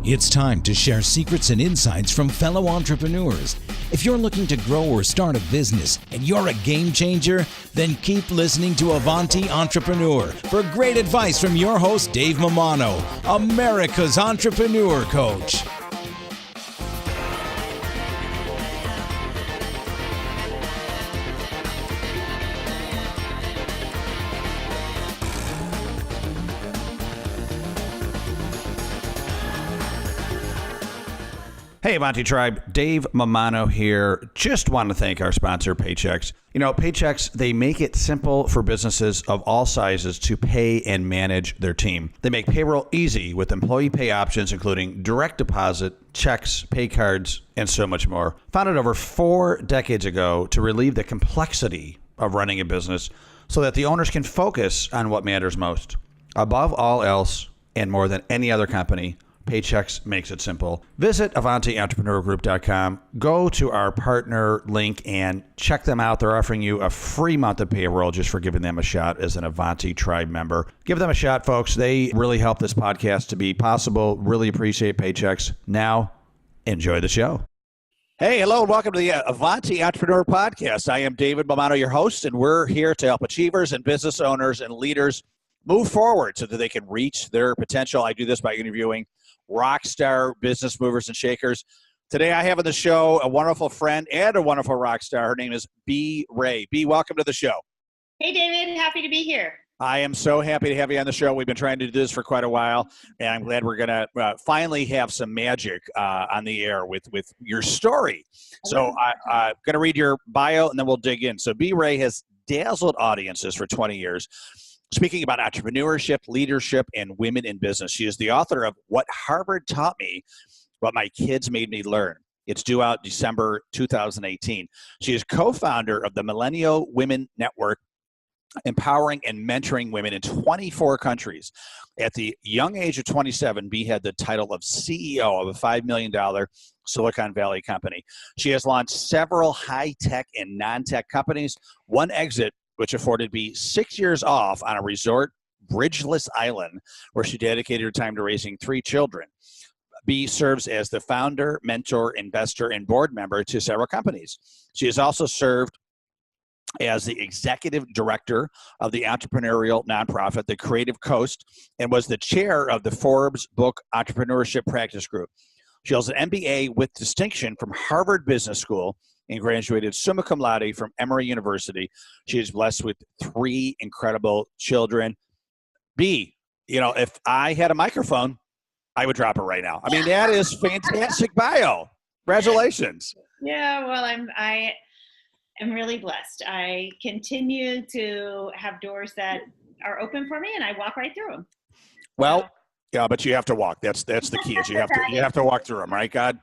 It's time to share secrets and insights from fellow entrepreneurs. If you're looking to grow or start a business and you're a game changer, then keep listening to Avanti Entrepreneur for great advice from your host, Dave Mamano, America's Entrepreneur Coach. Hey, Avanti Tribe, Dave Mamano here. Just want to thank our sponsor, Paychex. You know, Paychex, they make it simple for businesses of all sizes to pay and manage their team. They make payroll easy with employee pay options, including direct deposit, checks, pay cards, and so much more. Founded over 4 decades ago to relieve the complexity of running a business so that the owners can focus on what matters most. Above all else, and more than any other company, Paychex makes it simple. Visit AvantiEntrepreneurGroup.com. Go to our partner link and check them out. They're offering you a free month of payroll just for giving them a shot as an Avanti Tribe member. Give them a shot, folks. They really help this podcast to be possible. Really appreciate Paychex. Now, enjoy the show. Hey, hello, and welcome to the Avanti Entrepreneur Podcast. I am David Mamano, your host, and we're here to help achievers and business owners and leaders move forward so that they can reach their potential. I do this by interviewing rock star business movers and shakers. Today I have on the show a wonderful friend and a wonderful rock star. Her name is Bea Wray. Bea, welcome to the show. Hey, David. Happy to be here. I am so happy to have you on the show. We've been trying to do this for quite a while, and I'm glad we're going to finally have some magic on the air with your story. So I'm going to read your bio, and then we'll dig in. So Bea Wray has dazzled audiences for 20 years. Speaking about entrepreneurship, leadership, and women in business. She is the author of What Harvard Taught Me, What My Kids Made Me Learn. It's due out December 2018. She is co-founder of the Millennial Women Network, empowering and mentoring women in 24 countries. At the young age of 27, Bea had the title of CEO of a $5 million Silicon Valley company. She has launched several high-tech and non-tech companies. One exit which afforded Bea 6 years off on a resort, bridgeless island, where she dedicated her time to raising 3 children. Bea serves as the founder, mentor, investor, and board member to several companies. She has also served as the executive director of the entrepreneurial nonprofit, The Creative Coast, and was the chair of the ForbesBooks Entrepreneurship Practice Group. She holds an MBA with distinction from Harvard Business School and graduated summa cum laude from Emory University. She is blessed with 3 incredible children. Bea, you know, if I had a microphone, I would drop it right now. I mean, that is fantastic bio. Congratulations. Yeah, well, I am really blessed. I continue to have doors that are open for me, and I walk right through them. Well, yeah, but you have to walk. That's the key. Is you have to walk through them, right? God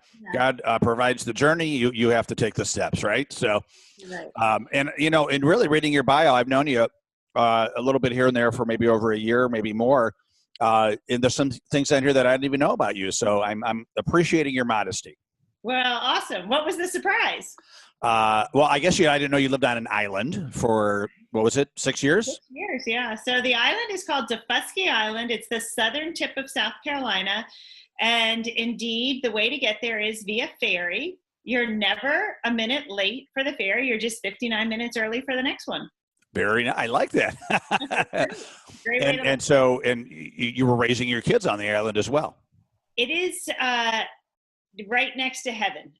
provides the journey. You have to take the steps, right? So, right. And you know, in really reading your bio, I've known you a little bit here and there for maybe over a year, maybe more. And there's some things on here that I didn't even know about you. So I'm appreciating your modesty. Well, awesome. What was the surprise? Well, I guess I didn't know you lived on an island for, what was it, 6 years? 6 years, yeah. So the island is called Defusky Island. It's the southern tip of South Carolina. And indeed, the way to get there is via ferry. You're never a minute late for the ferry. You're just 59 minutes early for the next one. Very nice. I like that. Great way and so you were raising your kids on the island as well. It is right next to heaven.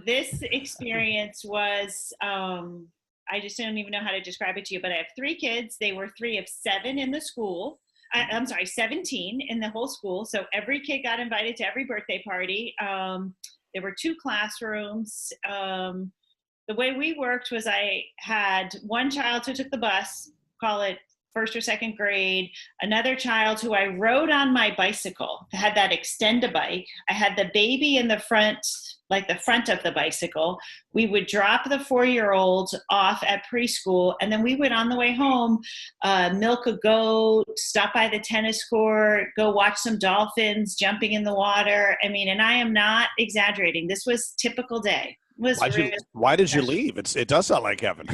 This experience was, I just don't even know how to describe it to you, but I have 3 kids. They were 3 of 7 in the school. 17 in the whole school. So every kid got invited to every birthday party. There were 2 classrooms. The way we worked was I had one child who took the bus, call it first or second grade, another child who I rode on my bicycle. I had that Extend-A-Bike. I had the baby in the front, like the front of the bicycle. We would drop the 4-year-old off at preschool, and then we would, on the way home, milk a goat, stop by the tennis court, go watch some dolphins jumping in the water. I mean, and I am not exaggerating. This was typical day. Why did you leave? It does sound like heaven.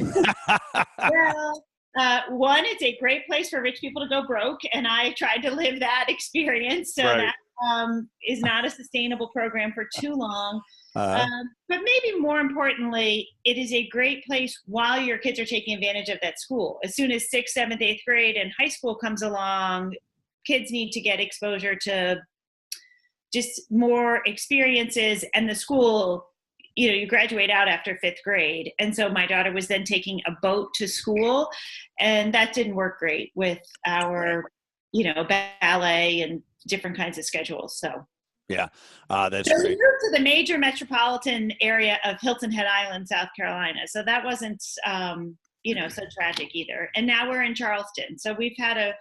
Well, one, it's a great place for rich people to go broke, and I tried to live that experience. So right. That's is not a sustainable program for too long. Uh, But maybe more importantly, it is a great place while your kids are taking advantage of that school. As soon as 6th, 7th, 8th grade and high school comes along, kids need to get exposure to just more experiences, and the school, you graduate out after 5th grade. And so my daughter was then taking a boat to school, and that didn't work great with our, ballet and different kinds of schedules. So yeah, that's we great. moved to the major metropolitan area of Hilton Head Island, South Carolina. So that wasn't, so tragic either. And now we're in Charleston. So we've had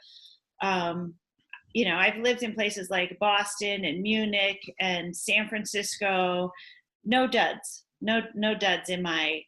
I've lived in places like Boston and Munich and San Francisco. No duds, no duds in my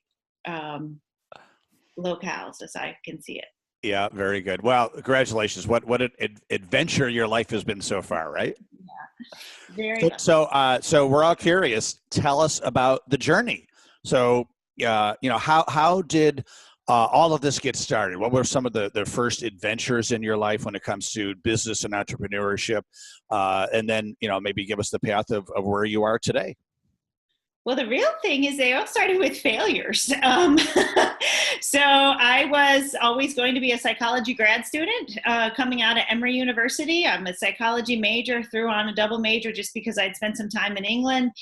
locales as I can see it. Yeah, very good. Well, congratulations. What an adventure your life has been so far, right? Yeah, very much. So we're all curious. Tell us about the journey. So, how did all of this get started? What were some of the first adventures in your life when it comes to business and entrepreneurship? And then, maybe give us the path of where you are today. Well, the real thing is they all started with failures. So I was always going to be a psychology grad student coming out of Emory University. I'm a psychology major, threw on a double major just because I'd spent some time in England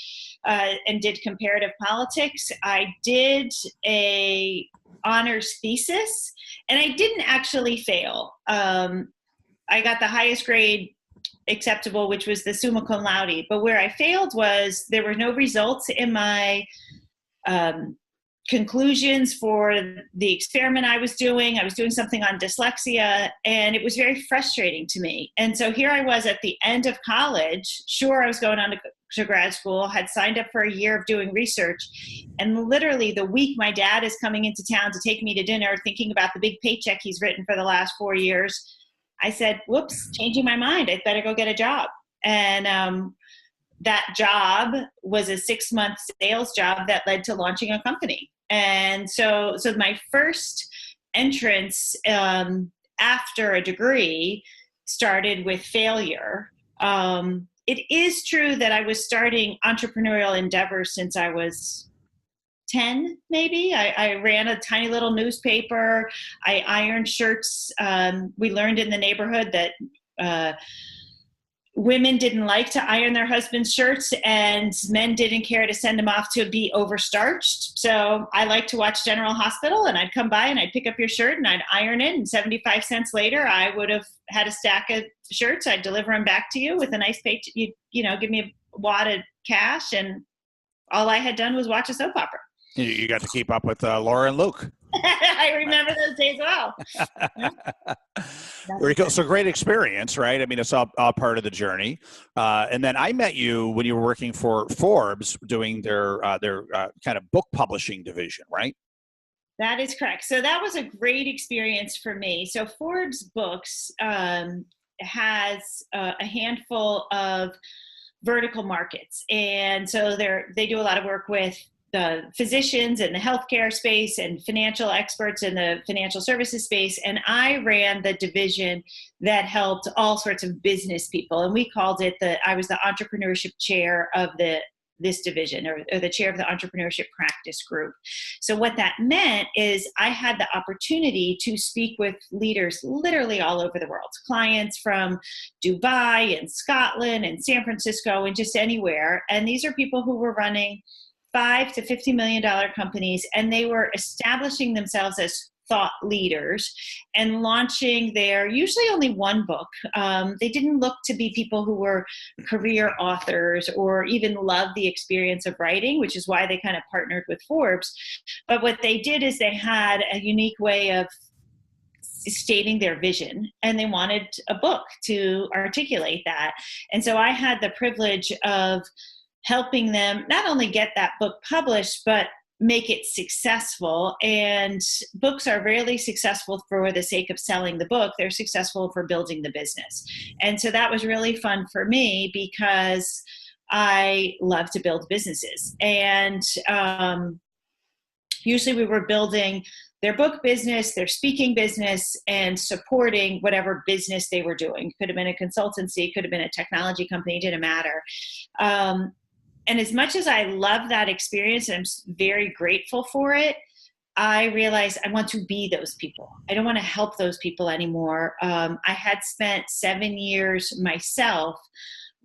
and did comparative politics. I did a honors thesis, and I didn't actually fail. I got the highest grade acceptable, which was the summa cum laude. But where I failed was there were no results in my conclusions for the experiment I was doing. I was doing something on dyslexia, and it was very frustrating to me. And so here I was at the end of college. Sure, I was going on to grad school, had signed up for a year of doing research. And literally the week my dad is coming into town to take me to dinner, thinking about the big paycheck he's written for the last 4 years, I said, whoops, changing my mind. I better go get a job. And that job was a 6-month sales job that led to launching a company. And so my first entrance after a degree started with failure. It is true that I was starting entrepreneurial endeavors since I was 10, maybe. I ran a tiny little newspaper. I ironed shirts. We learned in the neighborhood that women didn't like to iron their husband's shirts, and men didn't care to send them off to be overstarched. So I like to watch General Hospital, and I'd come by and I'd pick up your shirt and I'd iron it, and 75 cents later, I would have had a stack of shirts. I'd deliver them back to you with a nice pay. Give me a wad of cash, and all I had done was watch a soap opera. You got to keep up with Laura and Luke. I remember those days well. Very cool. So great experience, right? I mean, it's all part of the journey. And then I met you when you were working for Forbes, doing their kind of book publishing division, right? That is correct. So that was a great experience for me. So ForbesBooks has a handful of vertical markets, and so they do a lot of work with the physicians in the healthcare space and financial experts in the financial services space. And I ran the division that helped all sorts of business people. And we called it I was the entrepreneurship chair of this division, or the chair of the entrepreneurship practice group. So what that meant is I had the opportunity to speak with leaders literally all over the world, clients from Dubai and Scotland and San Francisco and just anywhere. And these are people who were running $5 to $50 million companies, and they were establishing themselves as thought leaders and launching their usually only one book. They didn't look to be people who were career authors or even loved the experience of writing, which is why they kind of partnered with Forbes. But what they did is they had a unique way of stating their vision, and they wanted a book to articulate that. And so I had the privilege of helping them not only get that book published, but make it successful. And books are rarely successful for the sake of selling the book. They're successful for building the business. And so that was really fun for me because I love to build businesses. And usually we were building their book business, their speaking business, and supporting whatever business they were doing. Could have been a consultancy, could have been a technology company, didn't matter. And as much as I love that experience and I'm very grateful for it, I realized I want to be those people. I don't want to help those people anymore. I had spent 7 years myself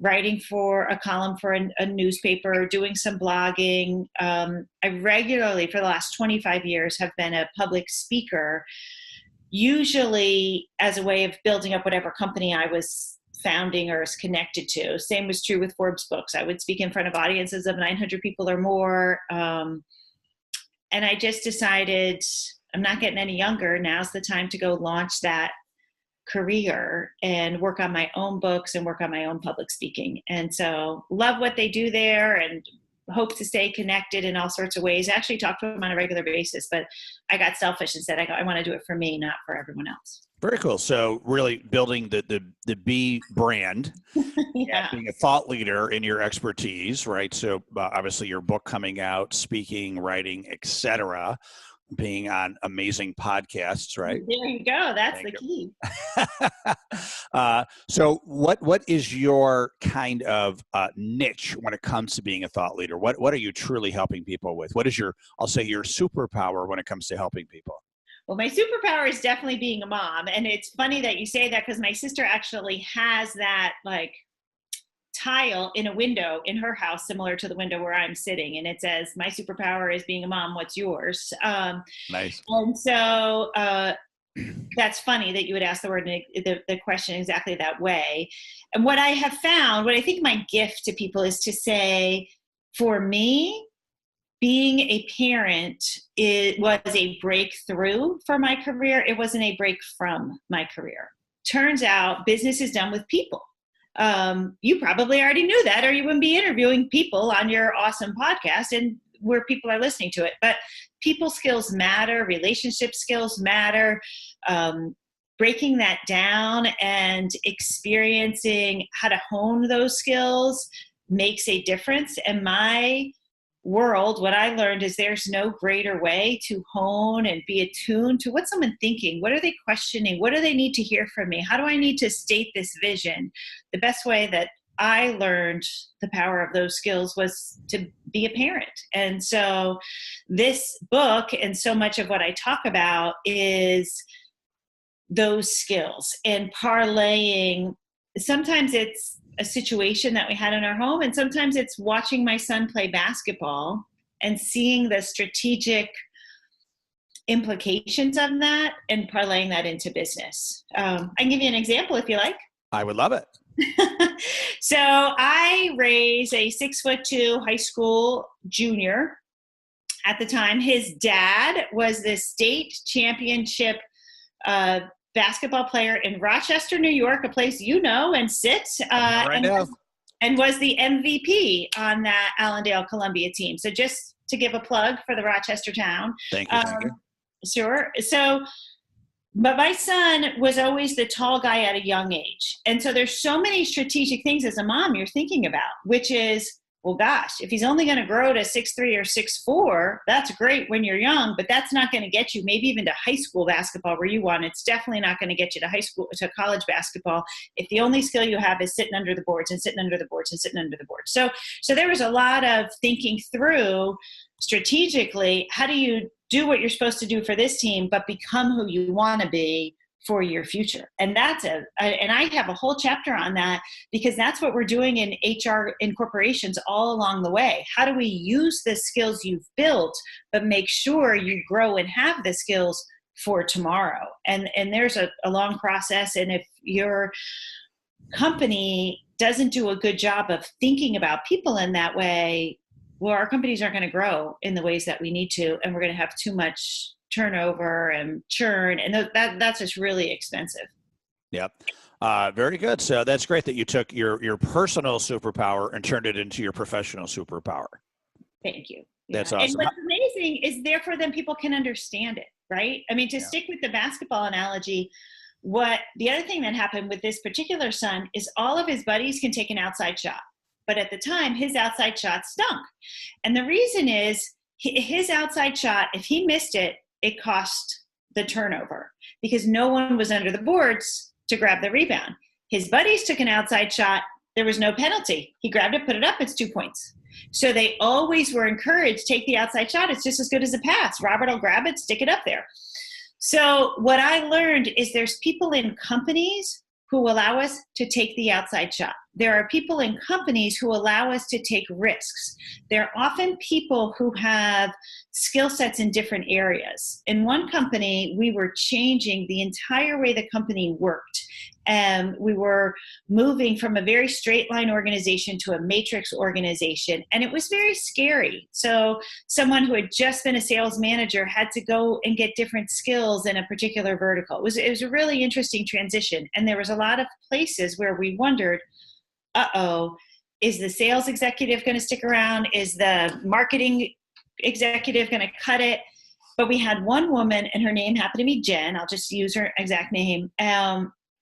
writing for a column for a newspaper, doing some blogging. I regularly, for the last 25 years, have been a public speaker, usually as a way of building up whatever company I was founding or is connected to. Same was true with ForbesBooks. I would speak in front of audiences of 900 people or more. And I just decided I'm not getting any younger. Now's the time to go launch that career and work on my own books and work on my own public speaking. And so love what they do there and hope to stay connected in all sorts of ways. I actually talk to them on a regular basis, but I got selfish and said, I want to do it for me, not for everyone else. Very cool. So really building the Bea brand, Yeah. being a thought leader in your expertise, right? So obviously your book coming out, speaking, writing, etc., being on amazing podcasts, right? There you go. That's Thank the you. key. So what is your kind of niche when it comes to being a thought leader? What are you truly helping people with? What is your, I'll say, your superpower when it comes to helping people? Well, my superpower is definitely being a mom. And it's funny that you say that because my sister actually has that like tile in a window in her house, similar to the window where I'm sitting. And it says, my superpower is being a mom. What's yours? Nice. And so that's funny that you would ask the question exactly that way. And what I have found, what I think my gift to people is to say, for me, being a parent was a breakthrough for my career. It wasn't a break from my career. Turns out business is done with people. You probably already knew that, or you wouldn't be interviewing people on your awesome podcast and where people are listening to it. But people skills matter, relationship skills matter. Breaking that down and experiencing how to hone those skills makes a difference. And my world, what I learned is there's no greater way to hone and be attuned to what someone's thinking. What are they questioning? What do they need to hear from me? How do I need to state this vision? The best way that I learned the power of those skills was to be a parent. And so this book and so much of what I talk about is those skills and parlaying. Sometimes it's a situation that we had in our home, and sometimes it's watching my son play basketball and seeing the strategic implications of that and parlaying that into business. I can give you an example if you like. I would love it. So I raised a 6'2" high school junior at the time. His dad was the state championship basketball player in Rochester, New York, a place you know and sit, and was the MVP on that Allendale Columbia team. So just to give a plug for the Rochester town. Thank you. Sure. So, but my son was always the tall guy at a young age. And so there's so many strategic things as a mom you're thinking about, which is, well, gosh, if he's only going to grow to 6'3" or 6'4", that's great when you're young, but that's not going to get you maybe even to high school basketball where you want. It's definitely not going to get you to college basketball if the only skill you have is sitting under the boards and sitting under the boards and sitting under the boards. So there was a lot of thinking through strategically, how do you do what you're supposed to do for this team, but become who you want to be for your future. And and I have a whole chapter on that because that's what we're doing in HR in corporations all along the way. How do we use the skills you've built, but make sure you grow and have the skills for tomorrow? And there's a long process. And if your company doesn't do a good job of thinking about people in that way, well, our companies aren't going to grow in the ways that we need to, and we're going to have too much turnover and churn, and that's just really expensive. Yep. Very good. So that's great that you took your personal superpower and turned it into your professional superpower. Thank you. That's Yeah. awesome. And what's amazing is therefore then people can understand it, right? I mean, to stick with the basketball analogy, the other thing that happened with this particular son is all of his buddies can take an outside shot. But at the time, his outside shot stunk. And the reason is his outside shot, if he missed it, it cost the turnover because no one was under the boards to grab the rebound. His buddies took an outside shot. There was no penalty. He grabbed it, put it up. It's 2 points. So they always were encouraged, take the outside shot. It's just as good as a pass. Robert will grab it, stick it up there. So what I learned is there's people in companies who allow us to take the outside shot. There are people in companies who allow us to take risks. There are often people who have skill sets in different areas. In one company, we were changing the entire way the company worked. And we were moving from a very straight line organization to a matrix organization. And it was very scary. So someone who had just been a sales manager had to go and get different skills in a particular vertical. It was a really interesting transition. And there was a lot of places where we wondered, is the sales executive going to stick around? Is the marketing executive going to cut it? But we had one woman, and her name happened to be Jen. I'll just use her exact name.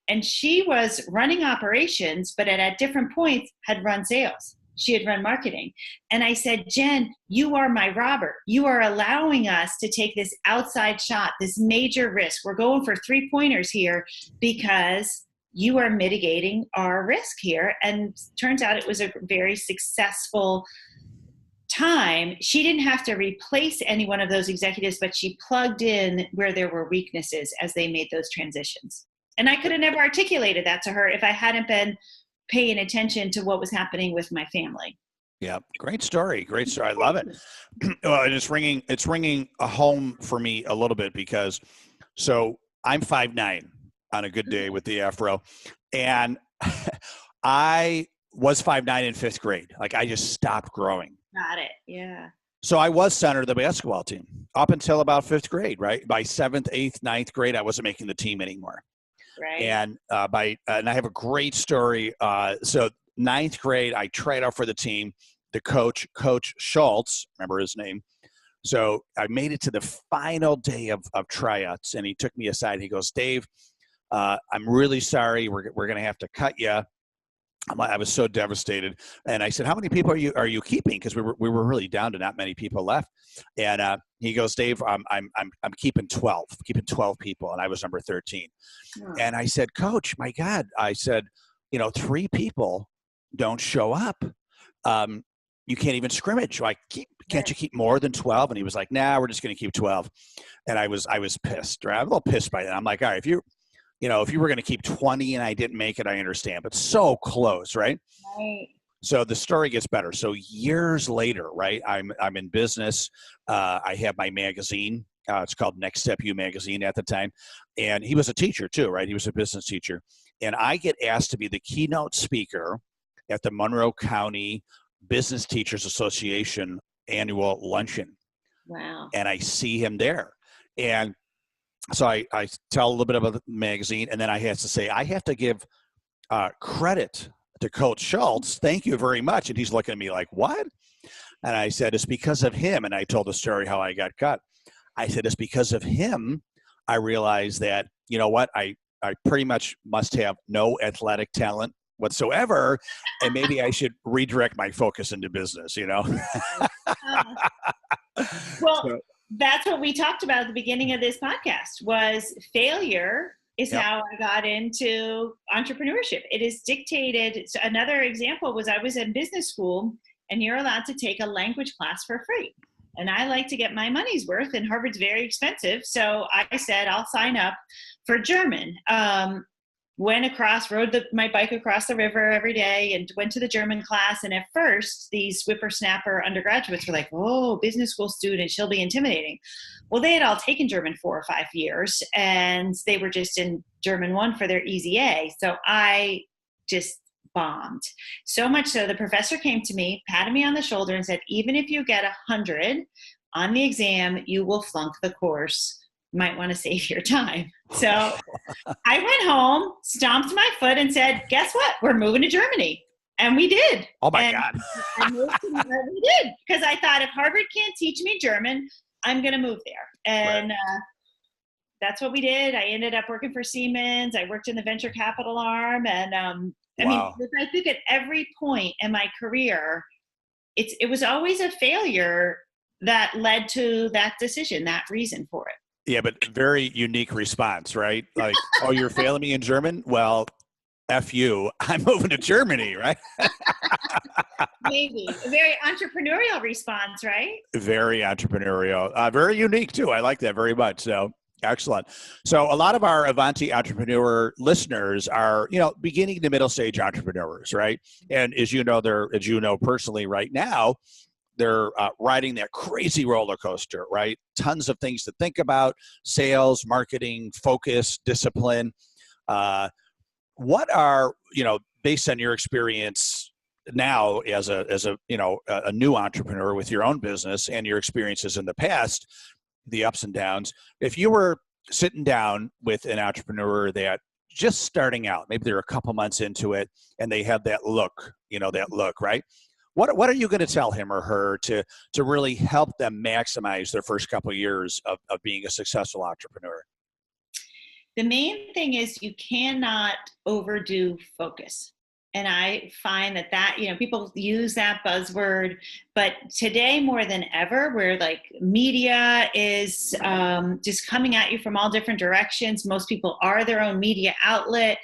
And she was running operations, but at different points had run sales. She had run marketing. And I said, Jen, you are my Robert. You are allowing us to take this outside shot, this major risk. We're going for 3-pointers here because you are mitigating our risk here. And turns out it was a very successful time. She didn't have to replace any one of those executives, but she plugged in where there were weaknesses as they made those transitions. And I could have never articulated that to her if I hadn't been paying attention to what was happening with my family. Yeah, great story. Great story. I love it. Well, it's ringing a home for me a little bit because, so I'm 5'9" on a good day with the afro, and I was 5'9" in 5th grade. Like I just stopped growing. Got it. Yeah. So I was center of the basketball team up until about 5th grade, right? By 7th, 8th, 9th grade, I wasn't making the team anymore. Right. And and I have a great story. So 9th grade, I tried out for the team. The Coach Schultz, remember his name. So I made it to the final day of tryouts, and he took me aside. He goes, Dave, I'm really sorry. We're going to have to cut you. I was so devastated, and I said, "How many people are you keeping?" Because we were really down to not many people left. And he goes, "Dave, I'm keeping 12 people," and I was number 13. Oh. And I said, "Coach, my God," I said, 3 people don't show up. You can't even scrimmage. Like, can't you keep more than 12? And he was like, "Nah, we're just going to keep 12." And I was pissed. Right? I'm a little pissed by that. I'm like, all right, if you were going to keep 20 and I didn't make it, I understand, but so close, right? Right. So the story gets better. So years later, right, I'm in business. I have my magazine. It's called Next Step You magazine at the time. And he was a teacher too, right? He was a business teacher. And I get asked to be the keynote speaker at the Monroe County Business Teachers Association annual luncheon. Wow. And I see him there. And so I tell a little bit about the magazine, and then I have to say, I have to give credit to Coach Schultz. Thank you very much. And he's looking at me like, what? And I said, it's because of him. And I told the story how I got cut. I said, it's because of him. I realized that, you know what, I pretty much must have no athletic talent whatsoever. And maybe I should redirect my focus into business, Well, so, that's what we talked about at the beginning of this podcast was failure is how I got into entrepreneurship. It is dictated. So another example was I was in business school and you're allowed to take a language class for free. And I like to get my money's worth and Harvard's very expensive. So I said, I'll sign up for German. Rode my bike across the river every day and went to the German class. And at first, these whippersnapper undergraduates were like, oh, business school student, she'll be intimidating. Well, they had all taken German 4 or 5 years, and they were just in German 1 for their easy A. So I just bombed. So much so the professor came to me, patted me on the shoulder and said, even if you get 100 on the exam, you will flunk the course. Might want to save your time. So I went home, stomped my foot and said, guess what? We're moving to Germany. And we did. Oh my God. We did. Because I thought if Harvard can't teach me German, I'm going to move there. And that's what we did. I ended up working for Siemens. I worked in the venture capital arm. And I think at every point in my career, it was always a failure that led to that decision, that reason for it. Yeah, but very unique response, right? Like, oh, you're failing me in German? Well, F you, I'm moving to Germany, right? Maybe a very entrepreneurial response, right? Very entrepreneurial, very unique too. I like that very much. So excellent. So a lot of our Avanti entrepreneur listeners are, beginning to middle stage entrepreneurs, right? And as you know personally right now, they're riding that crazy roller coaster, right? Tons of things to think about: sales, marketing, focus, discipline. What are, based on your experience now as a new entrepreneur with your own business and your experiences in the past, the ups and downs, if you were sitting down with an entrepreneur that just starting out, maybe they're a couple months into it and they have that look, right? What are you going to tell him or her to really help them maximize their first couple of years of being a successful entrepreneur? The main thing is you cannot overdo focus. And I find that, people use that buzzword, but today more than ever, where like media is just coming at you from all different directions. Most people are their own media outlet.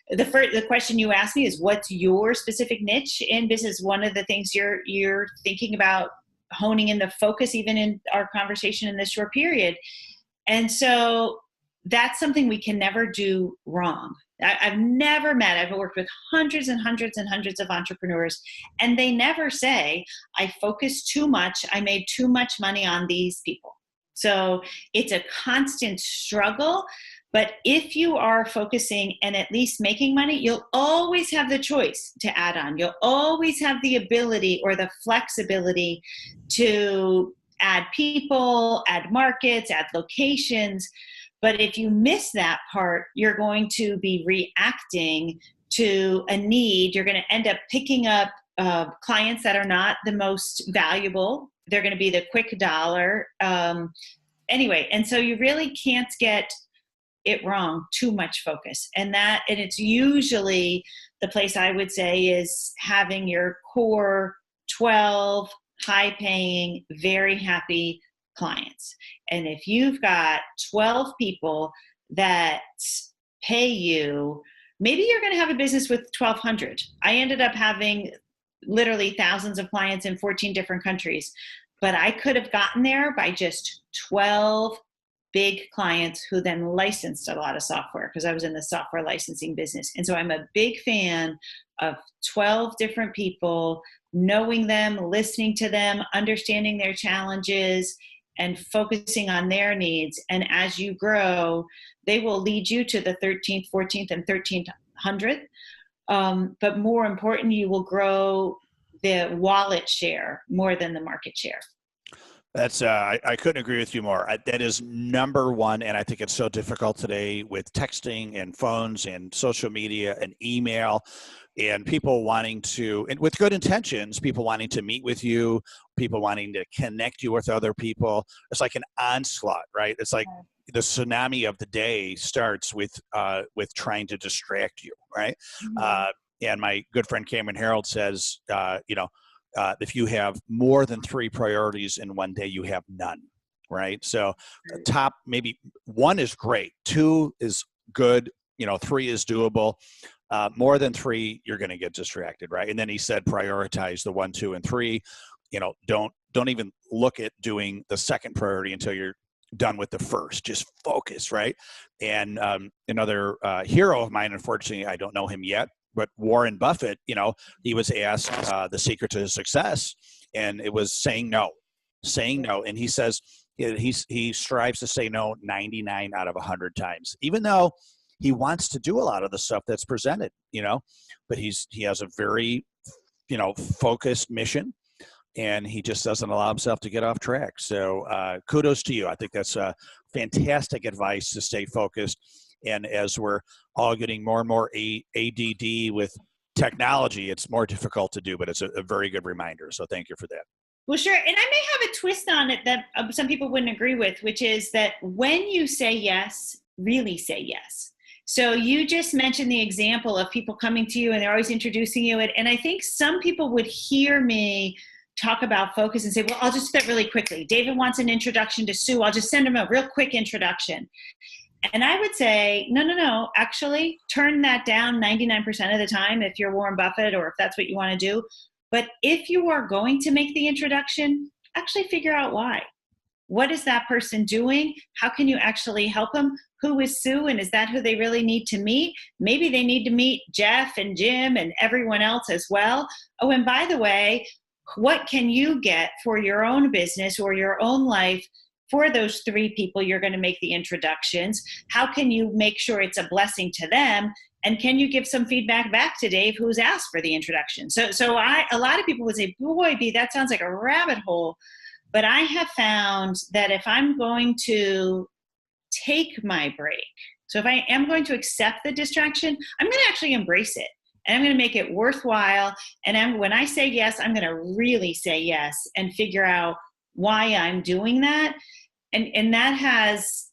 The question you asked me is, what's your specific niche in business? One of the things you're thinking about honing in the focus, even in our conversation in this short period. And so that's something we can never do wrong. I've worked with hundreds and hundreds and hundreds of entrepreneurs, and they never say, I focused too much, I made too much money on these people. So it's a constant struggle. But if you are focusing and at least making money, you'll always have the choice to add on. You'll always have the ability or the flexibility to add people, add markets, add locations. But if you miss that part, you're going to be reacting to a need. You're going to end up picking up clients that are not the most valuable. They're going to be the quick dollar. Anyway, and so you really can't get it wrong, too much focus. And it's usually the place I would say is having your core 12 high-paying, very happy clients. And if you've got 12 people that pay you, maybe you're going to have a business with 1,200. I ended up having literally thousands of clients in 14 different countries, but I could have gotten there by just 12 big clients who then licensed a lot of software, because I was in the software licensing business. And so I'm a big fan of 12 different people, knowing them, listening to them, understanding their challenges, and focusing on their needs. And as you grow, they will lead you to the 13th, 14th, and 1300th. But more important, you will grow the wallet share more than the market share. That's I couldn't agree with you more. That is number one, and I think it's so difficult today with texting and phones and social media and email, and people wanting to, and with good intentions, people wanting to meet with you, people wanting to connect you with other people. It's like an onslaught, right? It's like the tsunami of the day starts with trying to distract you, right? Mm-hmm. And my good friend Cameron Harold says, if you have more than 3 priorities in one day, you have none, right? So top, maybe 1 is great, 2 is good, 3 is doable. More than 3, you're going to get distracted, right? And then he said, prioritize the 1, 2, and 3. Don't even look at doing the second priority until you're done with the first. Just focus, right? And another hero of mine, unfortunately, I don't know him yet, but Warren Buffett, he was asked the secret to his success, and it was saying no. And he says he strives to say no 99 out of 100 times, even though he wants to do a lot of the stuff that's presented, but he has a very, focused mission, and he just doesn't allow himself to get off track. So kudos to you. I think that's fantastic advice to stay focused. And as we're all getting more and more ADD with technology, it's more difficult to do, but it's a very good reminder. So thank you for that. Well, sure. And I may have a twist on it that some people wouldn't agree with, which is that when you say yes, really say yes. So you just mentioned the example of people coming to you and they're always introducing you. And I think some people would hear me talk about focus and say, well, I'll just fit really quickly. David wants an introduction to Sue. I'll just send him a real quick introduction. And I would say, no. Actually, turn that down 99% of the time if you're Warren Buffett or if that's what you want to do. But if you are going to make the introduction, actually figure out why. What is that person doing? How can you actually help them? Who is Sue, and is that who they really need to meet? Maybe they need to meet Jeff and Jim and everyone else as well. Oh, and by the way, what can you get for your own business or your own life for those 3 people you're going to make the introductions? How can you make sure it's a blessing to them? And can you give some feedback back to Dave, who's asked for the introduction? So a lot of people would say, boy, Bea, that sounds like a rabbit hole. But I have found that if I'm going to take my break, so if I am going to accept the distraction, I'm going to actually embrace it. And I'm going to make it worthwhile. And when I say yes, I'm going to really say yes and figure out why I'm doing that. And that has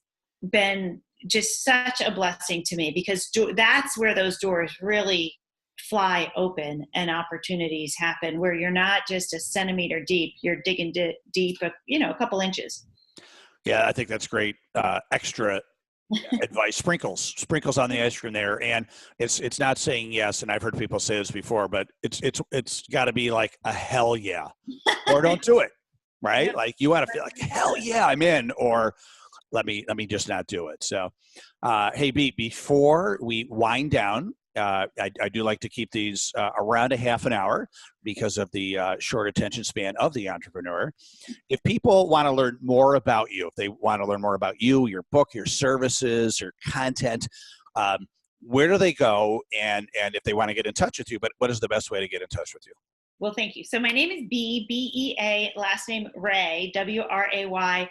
been just such a blessing to me, because that's where those doors really fly open and opportunities happen, where you're not just a centimeter deep, you're digging deep, a couple inches. Yeah, I think that's great. Extra advice, sprinkles on the ice cream there. And it's not saying yes. And I've heard people say this before, but it's got to be like a hell yeah, or don't do it. Right? Yep. Like you want to feel like, hell yeah, I'm in, or let me just not do it. So, hey, Bea, before we wind down, I do like to keep these around a half an hour because of the short attention span of the entrepreneur. If people want to learn more about you, if they want to learn more about you, your book, your services, your content, where do they go? And if they want to get in touch with you, but what is the best way to get in touch with you? Well, thank you. So my name is Bea, B-E-A, last name Wray, W-R-A-Y.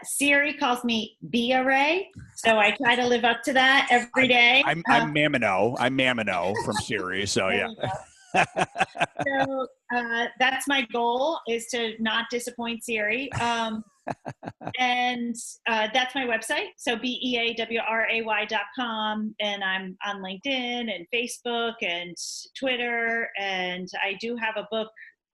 Siri calls me Bea Wray, so I try to live up to that every day. I'm Mamino. I'm Mamino from Siri, so yeah. So that's my goal, is to not disappoint Siri. And that's my website. So BeaWray.com. And I'm on LinkedIn and Facebook and Twitter. And I do have a book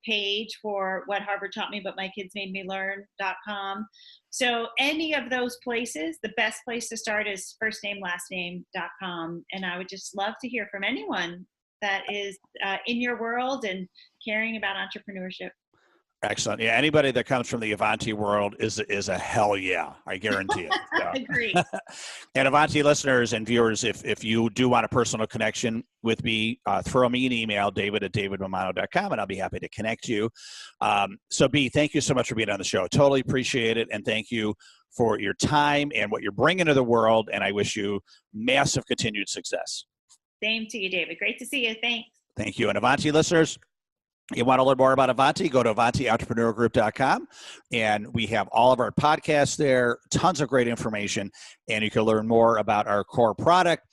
page for What Harvard Taught Me, But My Kids Made Me Learn.com. So any of those places, the best place to start is firstname.lastname.com. And I would just love to hear from anyone that is in your world and caring about entrepreneurship. Excellent. Yeah, anybody that comes from the Avanti world is a hell yeah. I guarantee it. So. Agreed. And Avanti listeners and viewers, if you do want a personal connection with me, throw me an email, david@davidmamano.com, and I'll be happy to connect you. So Bea, thank you so much for being on the show. Totally appreciate it. And thank you for your time and what you're bringing to the world. And I wish you massive continued success. Same to you, David. Great to see you. Thanks. Thank you. And Avanti listeners, you want to learn more about Avanti, go to AvantiEntrepreneurGroup.com, and we have all of our podcasts there, tons of great information, and you can learn more about our core product,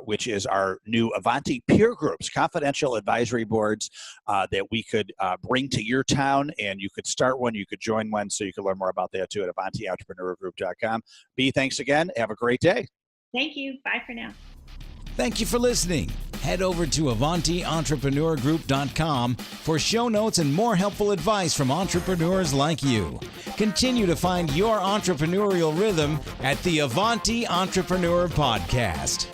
which is our new Avanti peer groups, confidential advisory boards that we could bring to your town, and you could start one, you could join one, so you can learn more about that too at AvantiEntrepreneurGroup.com. Bea, thanks again. Have a great day. Thank you. Bye for now. Thank you for listening. Head over to AvantiEntrepreneurGroup.com for show notes and more helpful advice from entrepreneurs like you. Continue to find your entrepreneurial rhythm at the Avanti Entrepreneur Podcast.